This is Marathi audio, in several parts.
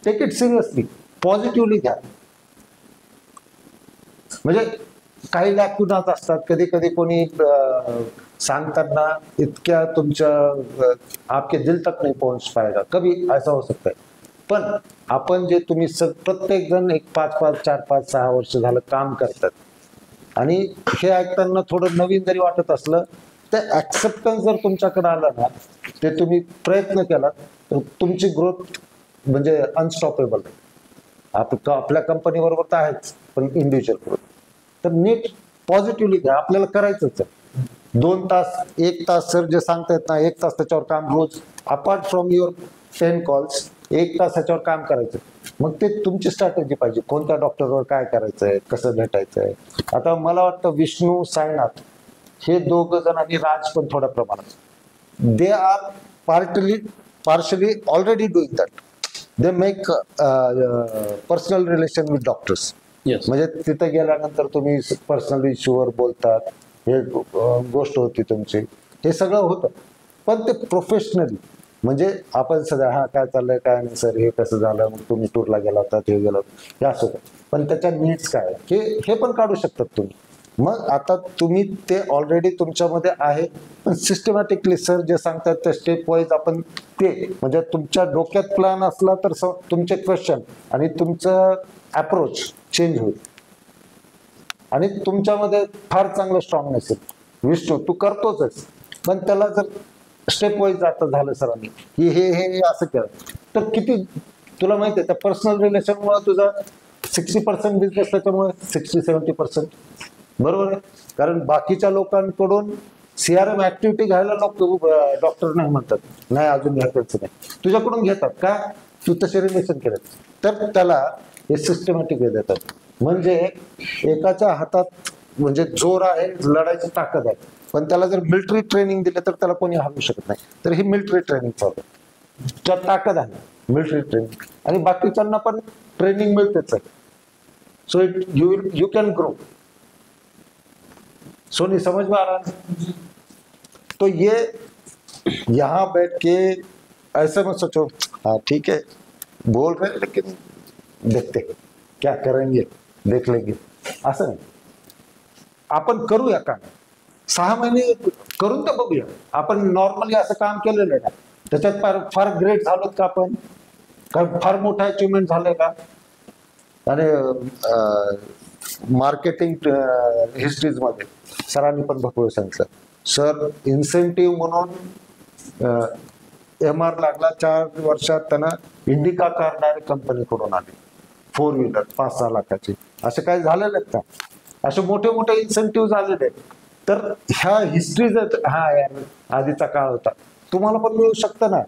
टेक इट सिरियसली, पॉझिटिव्हली घ्या. म्हणजे काही लॅक्युनाच असतात, कधी कधी कोणी सांगताना इतक्या तुमच्या आपके दिल तक नाही पोहोच पाएगा, कभी ऐसा हो सकता है. पण आपण जे तुम्ही प्रत्येक जण एक 5-5, 4-5, 6 वर्ष झालं काम करतात आणि हे ऐकताना थोडं नवीन जरी वाटत असलं तर ऍक्सेप्टन्स जर तुमच्याकडे आलं ना, ते तुम्ही प्रयत्न केला तर तुमची ग्रोथ म्हणजे अनस्टॉपेबल आहे. आपल्या कंपनी बरोबर तर आहेच, पण इंडिव्हिज्युअल ग्रोथ. तर नीट पॉझिटिव्हली घ्या, आपल्याला करायचंच आहे. 2 तास 1 तास सर जे सांगतायत ना, 1 तास त्याच्यावर काम रोज, अपार्ट फ्रॉम युअर 10 कॉल्स 1 तास त्याच्यावर काम करायचं. मग ते तुमची स्ट्रॅटेजी पाहिजे, कोणत्या डॉक्टरवर काय करायचंय, कसं भेटायचंय. आता मला वाटतं विष्णू साईनाथ हे 2 जण आणि राज पण थोड्या प्रमाणात, they are partially already doing that. They make personal relation with doctors. म्हणजे तिथे गेल्यानंतर तुम्ही पर्सनल इश्यूवर बोलतात, हे गोष्ट होती तुमची, हे सगळं होतं. पण ते प्रोफेशनली, म्हणजे आपण सगळं हा काय चाललंय काय नाही सर, हे कसं झालं, मग तुम्ही टूरला गेला होता, हे गेला हे असं होतं. पण त्याच्या नीड्स काय हे पण काढू शकतात तुम्ही. मग आता तुम्ही ते ऑलरेडी तुमच्यामध्ये आहे, पण सिस्टमॅटिकली सर जे सांगतात ते स्टेप वाईज आपण ते, म्हणजे तुमच्या डोक्यात प्लॅन असला तर तुमचे क्वेश्चन आणि तुमचं अप्रोच चेंज होईल. आणि तुमच्यामध्ये फार चांगलं स्ट्रॉंगनेस आहे. विष्णू तू करतोच, पण त्याला जर स्टेप वाईज जातं झालं सरांनी की हे असं केलं तर किती तुला माहिती आहे, त्या पर्सनल रिलेशनमुळे तुझा 60% बिझनेस, त्याच्यामुळे 60-70%. बरोबर आहे. कारण बाकीच्या लोकांकडून CRM ऍक्टिव्हिटी घ्यायला डॉक्टर नाही म्हणतात, नाही अजून घ्यायचं नाही, तुझ्याकडून घेतात का, तू तसे रिलेशन केलं तर त्याला हे सिस्टमॅटिक हे देतात. म्हणजे एकाच्या हातात म्हणजे जोर आहे, लढायची ताकद आहे, पण त्याला जर मिलिटरी ट्रेनिंग दिलं तर त्याला कोणी हरवू शकत नाही. तर ही मिलिटरी ट्रेनिंग चालू, त्यात ताकद आहे मिलिटरी ट्रेनिंग, आणि बाकीच्यांना पण ट्रेनिंग मिळतेच आहे. So you can grow. सोनी समझ में आ रहा है? तो ये यहाँ बैठ के ऐसे मत सोचो हाँ ठीक है बोल रहे हैं लेकिन देखते क्या करेंगे, देख लेंगे, असं नाही. आपण करूया का, 6 महिने करून तर बघूया. आपण नॉर्मली असं काम केलेलं आहे ना, त्याच्यात फार ग्रेट झालोत का आपण, फार मोठा अचिव्हमेंट झालंय का. आणि मार्केटिंग हिस्ट्रीज मध्ये सरांनी पण भरपूर सांगितलं, सर इन्सेंटिव्ह म्हणून MR लागला 4 वर्षात त्यांना इंडिका कार डायरेक्ट कंपनीकडून आली, 4 व्हीलर 5-6 लाखाची. असं काही झालेलं आहेत का, असे मोठे मोठे इन्सेंटिव्ह झालेले आहेत. तर ह्या हिस्ट्रीज हा यार आधीचा काळ होता, तुम्हाला पण मिळू शकतं ना.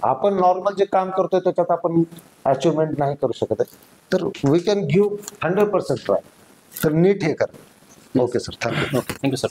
आपण नॉर्मल जे काम करतोय त्याच्यात आपण अचिव्हमेंट नाही करू शकत आहे, तर वी कॅन गिव्ह 100% ट्राय. तर नीट हे करा. Okay sir, thank you. Thank you sir.